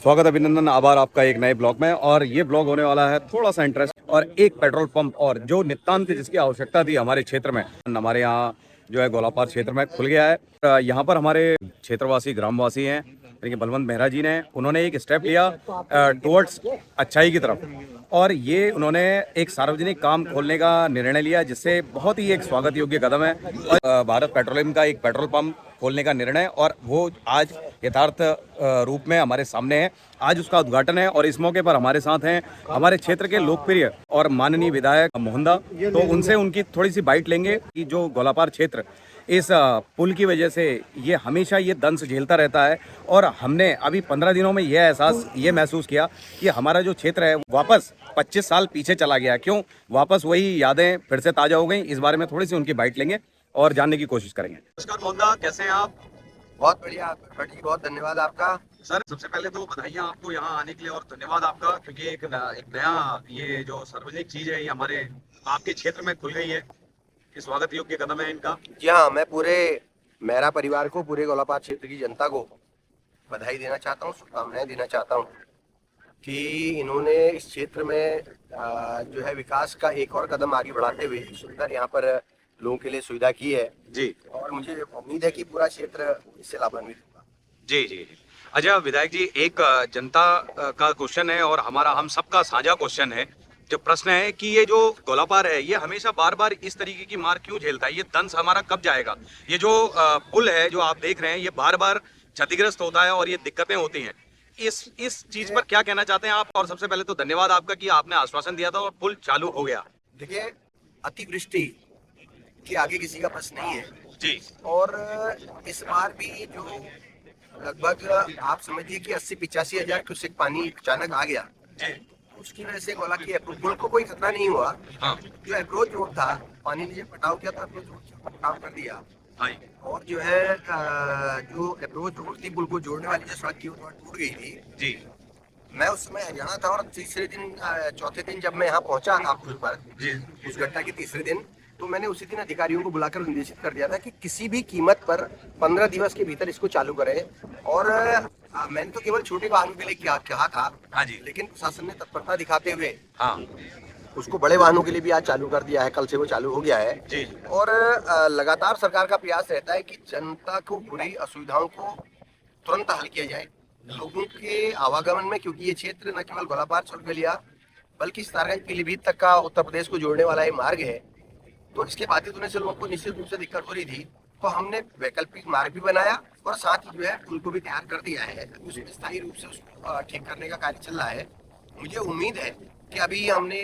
स्वागत अभिनंदन आभार आपका एक नए ब्लॉग में। और ये ब्लॉग होने वाला है थोड़ा सा इंटरेस्ट और एक पेट्रोल पंप और जो नितांत जिसकी आवश्यकता थी हमारे क्षेत्र में, हमारे यहाँ जो है गोलापार क्षेत्र में खुल गया है। यहाँ पर हमारे क्षेत्रवासी ग्रामवासी हैं, यानी कि बलवंत मेहरा जी ने उन्होंने एक स्टेप लिया टुवर्ड्स अच्छाई की तरफ, और ये उन्होंने एक सार्वजनिक काम खोलने का निर्णय लिया, जिससे बहुत ही एक स्वागत योग्य कदम है। और भारत पेट्रोलियम का एक पेट्रोल पंप खोलने का निर्णय, और वो आज यथार्थ रूप में हमारे सामने है। आज उसका उद्घाटन है और इस मौके पर हमारे साथ हैं हमारे क्षेत्र के लोकप्रिय और माननीय विधायक मोहनदा। तो उनसे उनकी थोड़ी सी बाइट लेंगे कि जो गोलापार क्षेत्र इस पुल की वजह से ये हमेशा ये दंश झेलता रहता है, और हमने अभी 15 दिनों में यह एहसास ये महसूस किया कि हमारा जो क्षेत्र है वापस 25 साल पीछे चला गया। क्यों वापस वही यादें फिर से ताज़ा हो गई, इस बारे में थोड़ी सी उनकी बाइट लेंगे और जानने की कोशिश करेंगे। नमस्कार मोहनदा, कैसे हैं आप? बहुत बढ़िया जी, बहुत धन्यवाद आपका। सर, सबसे पहले तो बधाइयाँ आपको यहाँ आने के लिए और धन्यवाद आपका, क्योंकि एक नया ये जो सार्वजनिक चीज है ये हमारे आपके क्षेत्र में खुल गई है। ये स्वागत योग्य कदम है इनका। जी हाँ, मैं पूरे मेहरा परिवार को, पूरे गोलापार क्षेत्र की जनता को बधाई देना चाहता हूँ, शुभकामनाएं देना चाहता हूँ कि इन्होंने इस क्षेत्र में जो है विकास का एक और कदम आगे बढ़ाते हुए सुंदर यहाँ पर लोगों के लिए सुविधा की है जी, और मुझे उम्मीद है कि पूरा क्षेत्र इससे लाभान्वित होगा। जी जी जी। अच्छा विधायक जी, एक जनता का क्वेश्चन है और हमारा हम सबका साझा क्वेश्चन है। जो प्रश्न है कि ये जो गोलापार है ये हमेशा बार बार इस तरीके की मार क्यों झेलता है? ये दंश हमारा कब जाएगा? ये जो पुल है जो आप देख रहे हैं ये बार बार क्षतिग्रस्त होता है और ये दिक्कतें होती हैं। इस चीज पर क्या कहना चाहते हैं आप? और सबसे पहले तो धन्यवाद आपका कि आपने आश्वासन दिया था और पुल चालू हो गया। देखिए, अतिवृष्टि के आगे किसी का बस नहीं है जी और इस बार भी जो लगभग आप समझिए कि 80-85 हजार क्यूसेक पानी अचानक आ गया, उसकी वजह से गोला की पुल को कोई खतरा नहीं हुआ। हाँ जो अप्रोच रोड था, पानी ने जब पटाव किया था अप्रोच रोड से पटाव कर दिया, हाँ और जो है जो अप्रोच रोड थी पुल को जोड़ने वाली जो सड़क थी वो टूट गई थी। जी मैं उस समय हरियाणा था और तीसरे दिन चौथे दिन जब मैं यहाँ पहुंचा था पुल पर, जी उस घटना के तीसरे दिन, तो मैंने उसी दिन अधिकारियों को बुलाकर निर्देशित कर दिया था कि किसी भी कीमत पर 15 दिवस के भीतर इसको चालू करें। और मैंने तो केवल छोटे वाहनों के लिए कहा था, हाँ जी, लेकिन प्रशासन ने तत्परता दिखाते हुए हाँ उसको बड़े वाहनों के लिए भी आज चालू कर दिया है। कल से वो चालू हो गया है जी और लगातार सरकार का प्रयास रहता है कि जनता को बुरी असुविधाओं को तुरंत हल किया जाए। लोगों के आवागमन में, क्योंकि ये क्षेत्र न केवल गोलापार चौरगलिया बल्कि सारगंज पीलीभीत तक का उत्तर प्रदेश को जोड़ने वाला ये मार्ग है, तो इसके बाधित होने से लोगों को निश्चित रूप से दिक्कत हो रही थी। तो हमने वैकल्पिक मार्ग भी बनाया और साथ ही जो है पुल को भी तैयार कर दिया है। उसमें स्थायी रूप से उसको ठीक करने का कार्य चल रहा है। मुझे उम्मीद है कि अभी हमने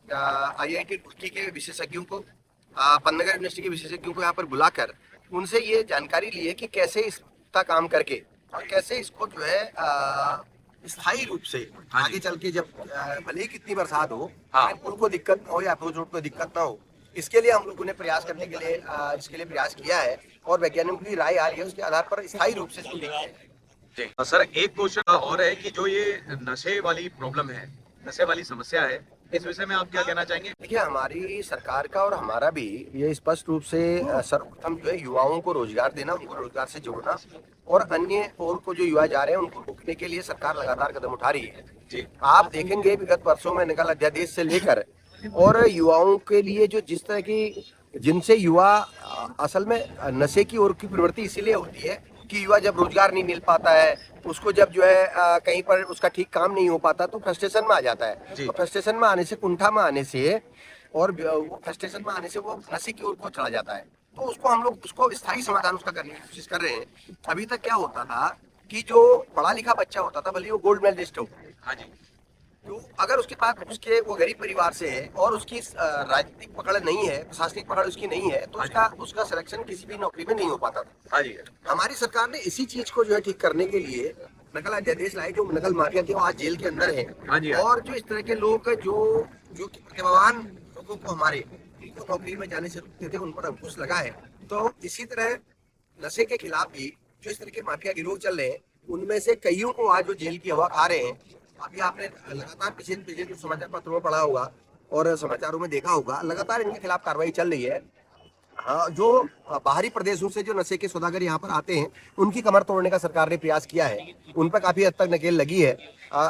IIT रुड़की के विशेषज्ञों को, पन्नागर यूनिवर्सिटी के विशेषज्ञों को यहाँ पर बुलाकर उनसे ये जानकारी ली है कि कैसे इसका काम करके और कैसे इसको जो है स्थायी रूप से आगे चल के, जब भले ही कितनी बरसात हो, पुल को दिक्कत ना हो या अप्रोच रोड को दिक्कत ना हो, इसके लिए हम लोगों ने प्रयास करने के लिए इसके लिए प्रयास किया है और वैज्ञानिकों की राय आ रही है, उसके आधार पर स्थायी रूप से इसको देखा है। जी। सर, एक क्वेश्चन और है कि जो ये नशे वाली प्रॉब्लम है, नशे वाली समस्या है, इस विषय में आप क्या कहना चाहेंगे? देखिए, हमारी सरकार का और हमारा भी ये स्पष्ट रूप से सर्वप्रथम जो है युवाओं को रोजगार देना, उनको रोजगार से जोड़ना, और अन्य और को जो युवा जा रहे हैं उनको रोकने के लिए सरकार लगातार कदम उठा रही है। जी आप देखेंगे विगत वर्षों में निकल अध्यादेश से लेकर और युवाओं के लिए जो जिस तरह की, जिनसे युवा असल में नशे की ओर की प्रवृत्ति इसीलिए होती है कि युवा जब रोजगार नहीं मिल पाता है, उसको जब जो है कहीं पर उसका ठीक काम नहीं हो पाता तो फ्रस्ट्रेशन में आ जाता है। तो फ्रस्ट्रेशन में आने से, कुंठा में आने से और वो फ्रस्ट्रेशन में आने से वो नशे की ओर को चला जाता है। तो उसको हम लोग उसको स्थायी समाधान उसका करने की कोशिश कर रहे हैं। अभी तक क्या होता था कि जो पढ़ा लिखा बच्चा होता था, भले वो गोल्ड मेडलिस्ट हो, हाँ जी, तो अगर उसके पास वो गरीब परिवार से है और उसकी राजनीतिक पकड़ नहीं है, प्रशासनिक पकड़ उसकी नहीं है, तो उसका सिलेक्शन किसी भी नौकरी में नहीं हो पाता था। हाँ जी, हमारी सरकार ने इसी चीज को जो है ठीक करने के लिए नकल अध्यादेश लाए, जो नकल माफिया थे वो आज जेल के अंदर है। हाँ जी, और जो इस तरह के लोग जो प्रतिभावान लोगों को हमारे उनको नौकरी में जाने से रोकते थे, उन पर अंकुश लगा है। तो इसी तरह नशे के खिलाफ भी जो इस तरह के माफिया गिरोह चल रहे हैं, उनमें से कईयों को आज वो जेल की हवा खा रहे हैं। अभी आपने लगातार पिछले जो समाचार पत्रों में पढ़ा होगा और समाचारों में देखा होगा, लगातार इनके खिलाफ कार्रवाई चल रही है। हाँ, जो बाहरी प्रदेशों से जो नशे के सौदागर यहाँ पर आते हैं, उनकी कमर तोड़ने का सरकार ने प्रयास किया है। उन पर काफी हद तक नकेल लगी है।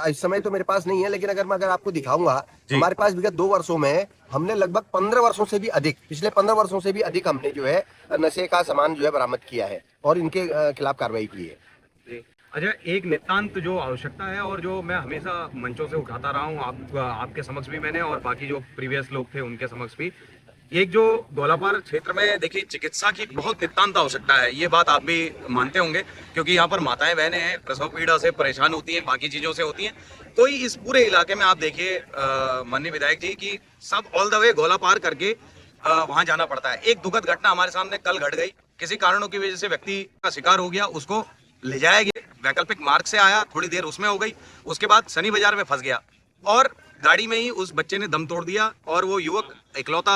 इस समय तो मेरे पास नहीं है, लेकिन अगर आपको दिखाऊंगा, जी। हमारे पास विगत 2 वर्षों में हमने लगभग 15 वर्षों से भी अधिक, पिछले 15 वर्षों से भी अधिक हमने जो है नशे का सामान जो है बरामद किया है और इनके खिलाफ कार्रवाई की है। अच्छा, एक नितांत जो आवश्यकता है और जो मैं हमेशा मंचों से उठाता रहा हूँ, आपके समक्ष भी मैंने और बाकी जो प्रीवियस लोग थे उनके समक्ष भी, एक जो गोलापार क्षेत्र में देखिए चिकित्सा की बहुत नितांत आवश्यकता है। ये बात आप भी मानते होंगे, क्योंकि यहाँ पर माताएं बहनें हैं, प्रसव पीड़ा से परेशान होती हैं, बाकी चीजों से होती हैं। तो इस पूरे इलाके में आप देखिए माननीय विधायक जी की सब ऑल द वे गोलापार करके वहां जाना पड़ता है। एक दुखद घटना हमारे सामने कल घट गई, किसी कारणों की वजह से व्यक्ति का शिकार हो गया, उसको ले जाया गया, वैकल्पिक मार्ग से आया, थोड़ी देर उसमें हो गई, उसके बाद शनि बाजार में फंस गया और गाड़ी में ही उस बच्चे ने दम तोड़ दिया। और वो युवक इकलौता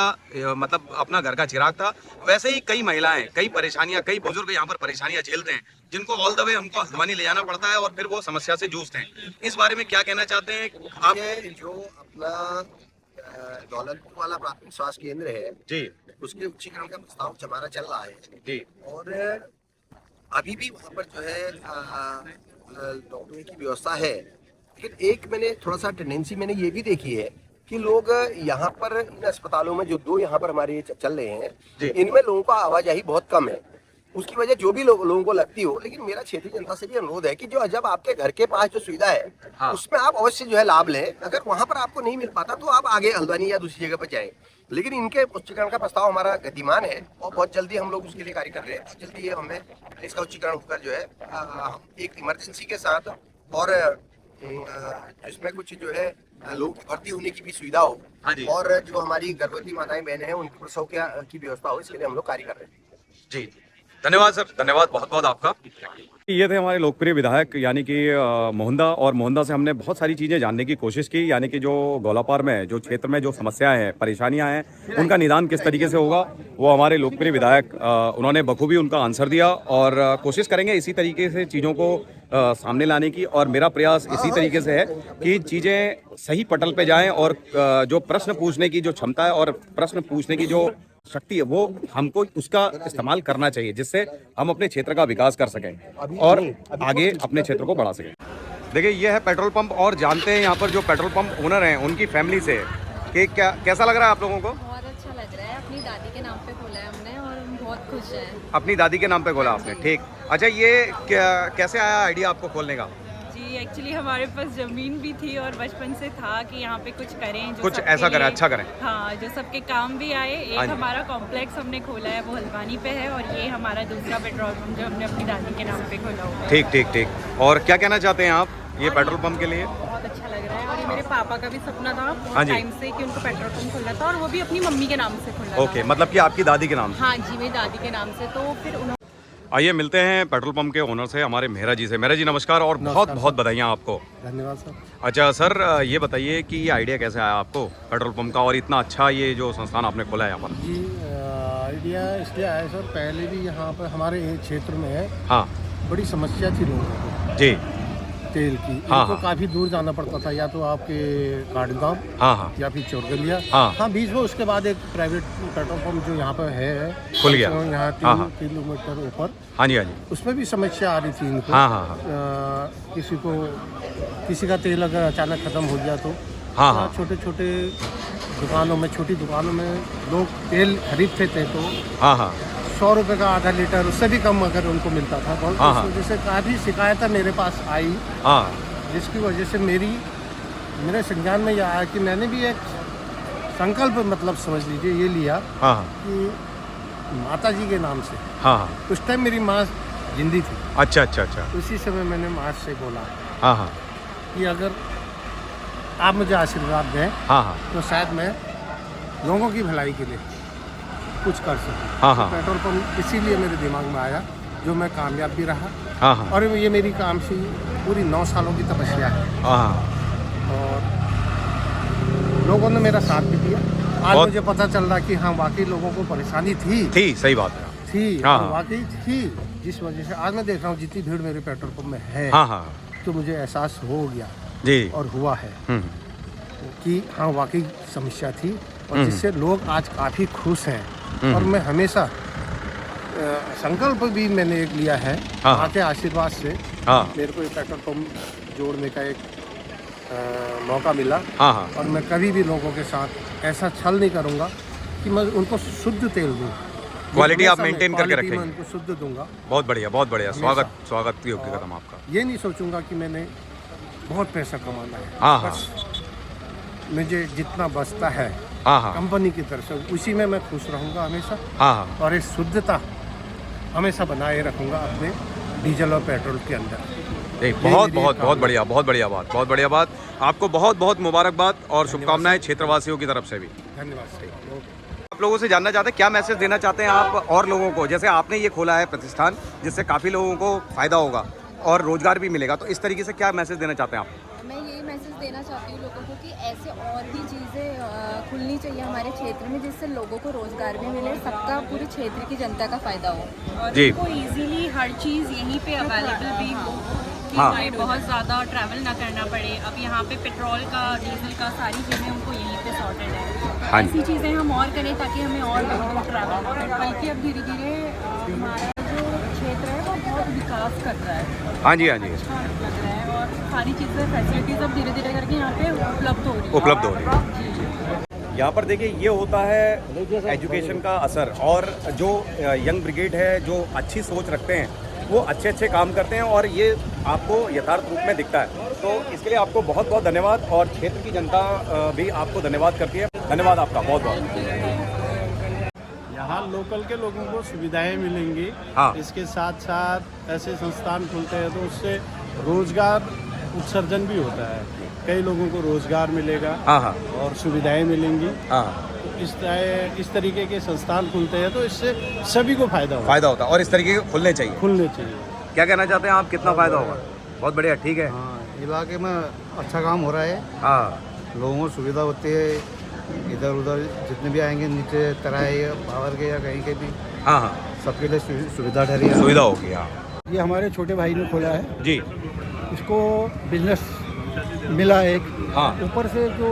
मतलब अपना घर का चिराग था। वैसे ही कई महिलाएं, कई परेशानियां, कई बुजुर्ग यहाँ पर परेशानियां झेलते हैं, जिनको ऑल द वे हमको हल्द्वानी ले जाना पड़ता है और फिर वो समस्या से जूझते हैं। इस बारे में क्या कहना चाहते हैं आप? ये जो अपना दौलतपुर वाला प्राथमिक स्वास्थ्य केंद्र है जी उसके उच्चीकरण का प्रस्ताव हमारा चल रहा है जी। और अभी भी वहाँ पर जो है डॉक्टरों की व्यवस्था है। लेकिन एक मैंने थोड़ा सा टेंडेंसी मैंने ये भी देखी है कि लोग यहाँ पर इन अस्पतालों में जो 2 यहाँ पर हमारे चल रहे हैं, इनमें लोगों का आवाजाही बहुत कम है। उसकी वजह जो भी लोगों को लगती हो, लेकिन मेरा क्षेत्रीय जनता से भी अनुरोध है कि जो जब आपके घर के पास जो सुविधा है, हाँ। उसमें आप अवश्य जो है लाभ लें। अगर वहाँ पर आपको नहीं मिल पाता तो आप आगे हल्द्वानी या दूसरी जगह पर जाएं। लेकिन इनके उच्चीकरण का प्रस्ताव हमारा गतिमान है और बहुत जल्दी हम लोग उसके लिए कार्य कर रहे हैं। बहुत जल्दी ये हमें इसका उच्चीकरण होकर जो है हम एक इमरजेंसी के साथ और इसमें कुछ जो है लोगों की भर्ती होने की भी सुविधा हो, हाँ जी। और जो हमारी गर्भवती माताएं बहनें हैं उनके प्रसव की व्यवस्था हो, इसके लिए हम लोग कार्य कर रहे हैं। जी, धन्यवाद सर, धन्यवाद बहुत बहुत आपका। ये थे हमारे लोकप्रिय विधायक यानी कि मोहनदा, और मोहनदा से हमने बहुत सारी चीज़ें जानने की कोशिश की, यानी कि जो गोलापार में जो क्षेत्र में जो समस्याएं हैं, परेशानियां हैं, उनका निदान किस तरीके से होगा, वो हमारे लोकप्रिय विधायक उन्होंने बखूबी उनका आंसर दिया। और कोशिश करेंगे इसी तरीके से चीज़ों को सामने लाने की, और मेरा प्रयास इसी तरीके से है कि चीज़ें सही पटल पे जाएं और जो प्रश्न पूछने की जो क्षमता है और प्रश्न पूछने की जो शक्ति है, वो हमको उसका इस्तेमाल करना चाहिए, जिससे हम अपने क्षेत्र का विकास कर सकें और आगे अपने क्षेत्र को बढ़ा सकें। देखिए, ये है पेट्रोल पंप, और जानते हैं यहाँ पर जो पेट्रोल पंप ओनर हैं उनकी फैमिली से कि कैसा लग रहा है आप लोगों को? बहुत अच्छा लग रहा है। अपनी दादी के नाम पे खोला है हमने और हम बहुत खुश हैं। अपनी दादी के नाम पे खोला आपने, ठीक। अच्छा, ये कैसे आया आइडिया आपको खोलने का? जी, एक्चुअली हमारे पास ज़मीन भी थी और बचपन से था कि यहाँ पे कुछ करें, जो कुछ सबके ऐसा करें, लिए- अच्छा करें। हाँ, जो सबके काम भी आए। हाँ एक जी। हमारा कॉम्प्लेक्स हमने खोला है, वो हल्द्वानी पे है, और ये हमारा दूसरा पेट्रोल पंप जो हमने अपनी दादी के नाम पे खोला हुआ है। ठीक ठीक ठीक। और क्या कहना चाहते हैं आप ये पेट्रोल पंप के लिए? बहुत अच्छा लग रहा है, और ये मेरे पापा का भी सपना था हाँ बहुत जी। टाइम से कि उनको पेट्रोल पंप खोलना था, और वो भी अपनी मम्मी के नाम से खोलना ओके, था। मतलब कि आपकी दादी के नाम से। हाँ जी, मेरी दादी के नाम से। तो फिर उन्होंने आइए मिलते हैं पेट्रोल पंप के ओनर से, हमारे मेहरा जी से। मेहरा जी नमस्कार, और बहुत बहुत बधाइयाँ आपको। धन्यवाद सर। अच्छा सर, ये बताइए कि ये आइडिया कैसे आया आपको पेट्रोल पंप का, और इतना अच्छा ये जो संस्थान आपने खोला है यहाँ पर? जी, आइडिया इसलिए आया सर, पहले भी यहाँ पर हमारे क्षेत्र में हाँ बड़ी समस्या थी लोगों को जी। तेल की। हाँ, इनको हाँ। काफ़ी दूर जाना पड़ता था, या तो आपके काठगांव हाँ हाँ या फिर चौरगलिया। हाँ। बीच में उसके बाद एक प्राइवेट पेट्रोल पंप जो यहाँ पर है खुल गया। तो यहाँ हाँ, हाँ। 3 किलोमीटर ऊपर, हाँ जी हाँ जी। उसमें भी समस्या आ रही थी इनको। हाँ हाँ हाँ किसी का तेल अगर अचानक ख़त्म हो गया तो हाँ हाँ छोटे छोटे दुकानों में, छोटी दुकानों में लोग तेल खरीदते थे, तो हाँ हाँ 100 रुपये का आधा लीटर, उससे भी कम अगर उनको मिलता था, तो हाँ, हाँ। उस वजह से काफ़ी शिकायतें मेरे पास आई, हाँ जिसकी वजह से मेरे संज्ञान में यह आया कि मैंने भी एक संकल्प, मतलब समझ लीजिए, ये लिया हाँ हाँ कि माता जी के नाम से। हाँ हाँ। उस टाइम मेरी माँ जिंदी थी, अच्छा अच्छा अच्छा। उसी समय मैंने माँ से बोला हाँ हाँ कि अगर आप मुझे आशीर्वाद दें हाँ हाँ तो शायद मैं लोगों की भलाई के लिए कुछ कर सकूं। हाँ हाँ पेट्रोल पंप इसीलिए मेरे दिमाग में आया, जो मैं कामयाब भी रहा, हाँ हाँ और ये मेरी काम से पूरी 9 सालों की तपस्या है, हाँ। और लोगों ने मेरा साथ भी दिया। आज बहुत- मुझे पता चल रहा कि हाँ, वाकई लोगों को परेशानी थी, सही बात है। हाँ, हाँ। वाकई थी, जिस वजह से आज मैं देख रहा हूँ जितनी भीड़ मेरे पेट्रोल पंप में है, हाँ हाँ तो मुझे एहसास हो गया जी। और हुआ है कि हाँ, वाकई समस्या थी, और जिससे लोग आज काफ़ी खुश हैं। और मैं हमेशा संकल्प भी मैंने एक लिया है, हाँ। माँ के आशीर्वाद से हाँ मेरे को एक पेट्रोल पंप जोड़ने का एक मौका मिला। हाँ हाँ और मैं कभी भी लोगों के साथ ऐसा छल नहीं करूँगा कि मैं उनको शुद्ध तेल दूँ। क्वालिटी आप हमेशा मैं मेंटेन करके क्वालिटी में रखेंगे। उनको शुद्ध दूंगा। बहुत बढ़िया स्वागत योग्य कदम आपका। ये नहीं सोचूंगा कि मैंने बहुत पैसा कमाना है। हाँ हाँ बस मुझे जितना बचता है हाँ हाँ कंपनी की तरफ से उसी में मैं खुश रहूंगा हमेशा। हाँ हाँ और इस शुद्धता हमेशा बनाए रखूंगा अपने डीजल और पेट्रोल के अंदर। नहीं, मेरी बहुत कामना। बहुत बढ़िया बात। आपको बहुत बहुत मुबारकबाद और शुभकामनाएं क्षेत्रवासियों की तरफ से भी। धन्यवाद सर। आप लोगों से जानना चाहते हैं क्या मैसेज देना चाहते हैं आप और लोगों को, जैसे आपने ये खोला है प्रतिष्ठान जिससे काफ़ी लोगों को फ़ायदा होगा और रोज़गार भी मिलेगा, तो इस तरीके से क्या मैसेज देना चाहते हैं आप? मैं यही मैसेज देना चाहती हूँ लोगों को कि ऐसे और भी चीज़ें खुलनी चाहिए हमारे क्षेत्र में जिससे लोगों को रोज़गार भी मिले, सबका पूरे क्षेत्र की जनता का फ़ायदा हो। और जी। उनको इजीली हर चीज़ यहीं पे अवेलेबल भी हो कि हाँ। उन्हें बहुत ज़्यादा ट्रैवल ना करना पड़े। अब यहाँ पे पेट्रोल का, डीजल का, सारी चीज़ें उनको यहीं पे सॉर्टेड है। हाँ जी। ऐसी चीज़ें हम और करें ताकि हमें और दूर ट्रैवल ना करें। बल्कि अब धीरे धीरे हमारा जो क्षेत्र है वो बहुत विकास कर रहा है, हाँ जी हाँ जी अच्छा लग रहा है और सारी चीज़ें फैसिलिटीज़ अब धीरे धीरे करके यहाँ पे उपलब्ध हो रही है। उपलब्ध हो रही है। यहाँ पर देखिए ये होता है एजुकेशन का असर, और जो यंग ब्रिगेड है जो अच्छी सोच रखते हैं वो अच्छे अच्छे काम करते हैं और ये आपको यथार्थ रूप में दिखता है। तो इसके लिए आपको बहुत बहुत धन्यवाद और क्षेत्र की जनता भी आपको धन्यवाद करती है। धन्यवाद आपका बहुत बहुत। यहाँ लोकल के लोगों को सुविधाएं मिलेंगी। हाँ। इसके साथ साथ ऐसे संस्थान खुलते हैं तो उससे रोजगार उत्सर्जन भी होता है, कई लोगों को रोजगार मिलेगा हाँ हाँ और सुविधाएं मिलेंगी। हाँ इस तरीके के संस्थान खुलते हैं तो इससे सभी को फायदा होगा। फ़ायदा होता है और इस तरीके के खुलने चाहिए। खुलने चाहिए। क्या कहना चाहते हैं आप, कितना फ़ायदा होगा? बहुत बढ़िया, ठीक है। हाँ, इलाके में अच्छा काम हो रहा है, हाँ लोगों को सुविधा होती है। इधर उधर जितने भी आएंगे नीचे तराई पावर के या कहीं के भी, हाँ हाँ सबके लिए सुविधा ठहरी है। सुविधा होगी। हाँ ये हमारे छोटे भाई ने खोला है, जी इसको बिजनेस मिला एक। हाँ ऊपर से जो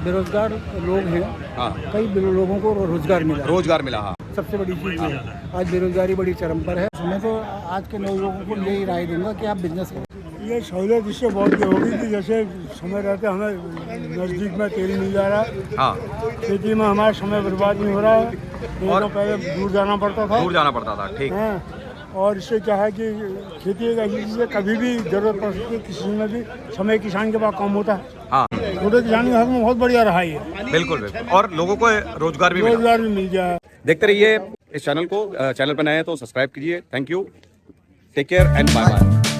बेरोजगार लोग हैं, हाँ कई लोगों को रोजगार मिला। रोजगार मिला। हाँ सबसे बड़ी चीज़ ये है, आज बेरोजगारी बड़ी चरम पर है। मैं तो आज के नए लोगों को यही राय दूंगा कि आप बिजनेस करें। ये सहूलियत इससे बहुत ये होगी कि जैसे समय रहते हमें नज़दीक में तेल मिल जा रहा है, हाँ खेती में हमारा समय बर्बाद नहीं हो रहा है। नहीं और तो पहले दूर जाना पड़ता था। दूर जाना पड़ता था, ठीक। हाँ, और इससे क्या है कि खेती एक ऐसी चीज़ है, कभी भी जरूरत पड़ सकती है, किसी में भी समय किसान के पास कम होता है। हाँ छोटे किसान के हाथ में बहुत बढ़िया रहा ये, बिल्कुल बिल्कुल, और लोगों को रोजगार भी मिला। रोजगार भी मिल जाए। देखते रहिए इस चैनल को। चैनल पर नए हैं तो सब्सक्राइब कीजिए। Thank you, take care and bye bye.